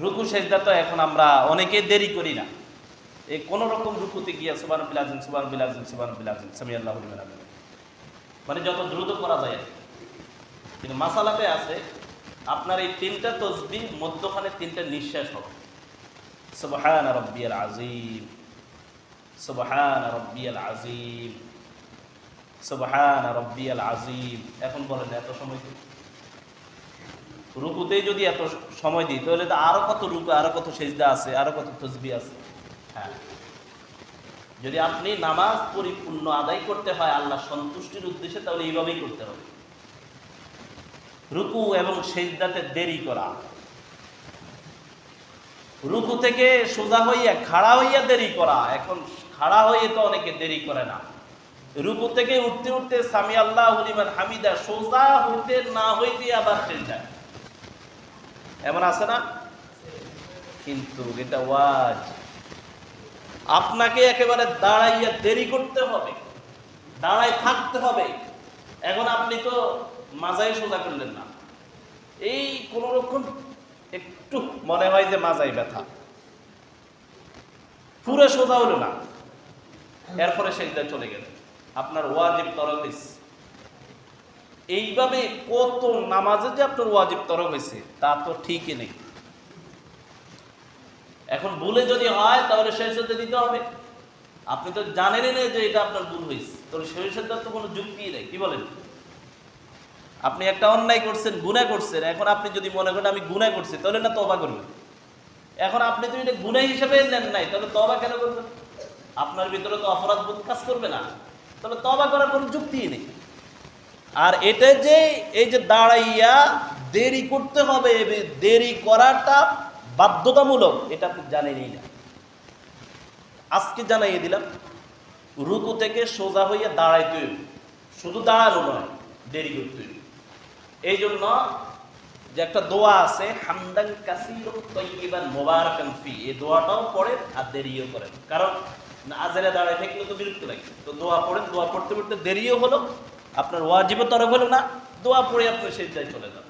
রুকু সেজদা তো এখন আমরা অনেকে দেরি করি না, এই কোন রকম রুকুতে গিয়া সুবহানাল্লাহ আযীম সুবহানাল্লাহ আযীম সুবহানাল্লাহ আযীম সামিআল্লাহু লিমান হামিদাহ, মানে যত দ্রুত করা যায়। কিন্তু মাসালাতে আছে আপনার এই তিনটা তাসবিহ মধ্যখানে তিনটা নিঃশ্বাস হবে। সুবহানা রাব্বিয়াল আযীম, সুবহানা রাব্বিয়াল আযীম, সুবহানা রাব্বিয়াল আযীম। এখন বলেন এত সময় কি? রুকুতেই যদি এত সময় দিই তাহলে তো আরো কত রুকু, আরো কত সেজদা আছে, আরো কত তাসবিহ আছে। হ্যাঁ, যদি আপনি নামাজ পরিপূর্ণ আদায় করতে হয় আল্লাহ সন্তুষ্টির উদ্দেশ্যে, তাহলে এইভাবেই করতে হবে। রুকু এবং সেজদাতে দেরি করা, রুকু থেকে সোজা হইয়া খাড়া হইয়া দেরি করা, এখন খাড়া হইয়ে তো অনেকে দেরি করে না। রুকু থেকে উঠতে উঠতে সামি আল্লাহু লিমান হামিদা সোজা হইতে না হইতে আবার সেজদা, এমন আছে না? কিন্তু এটা ওয়াজিব, আপনাকে একেবারে দাঁড়াইয়া দেরি করতে হবে, দাঁড়ায় থাকতে হবে। এখন আপনি তো মাজাই সোজা করলেন না, এই কোন রকম একটু মনে হয় যে মাজাই ব্যথা, পুরো সোজা হলো না, এরপরে সেজদা চলে গেল, আপনার ওয়াজিব তরক হয়েছে। এইভাবে কত নামাজে যে আপনার ওয়াজিব তরক হয়েছে তা তো ঠিকই নেই। এখন ভুলে যদি হয় তাহলে সেজদা দিতে হবে। আপনি তো জানেনই না যে এটা আপনার ভুল হয়েছে, তাহলে সেজদার তো কোনো যুক্তি নেই। কি বলেন? আপনি একটা অন্যায় করছেন, গুনাহ করছেন, এখন আপনি যদি মনে করেন আমি গুনাহ করছি, তাহলে না তওবা করবেন। এখন আপনি তো এটা গুনাহ হিসেবে নেন নাই, তাহলে তওবা কেন করবেন? আপনার ভিতরে তো অপরাধ বোধ কাজ করবে না, তাহলে তওবা করার কোনো যুক্তিই নেই। আর এটা যে এই যে দাঁড়াইয়া দেরি করতে হবে, দেরি করাটা বাধ্যতামূলক, এটা আপনি জানেনই না। আজকে জানাইয়ে দিলাম, রুকু থেকে সোজা হইয়া দাঁড়াইতে হইব, শুধু দাঁড়ানো নয়, দেরি করতে হইব। এই জন্য যে একটা দোয়া আছে, হামদান কাসীরান তাইয়িবান মুবারাকান ফি, এই দোয়াটাও পড়েন আর দেরিও করেন। কারণ আজারে দাঁড়ায় থাকলে তো বিরক্ত লাগে, তো দোয়া পড়েন, দোয়া পড়তে পড়তে দেরিও হলো, আপনার ওয়াজিবও তরক হলো না, দোয়া পড়ে আপনি সেজদায় চলে যান।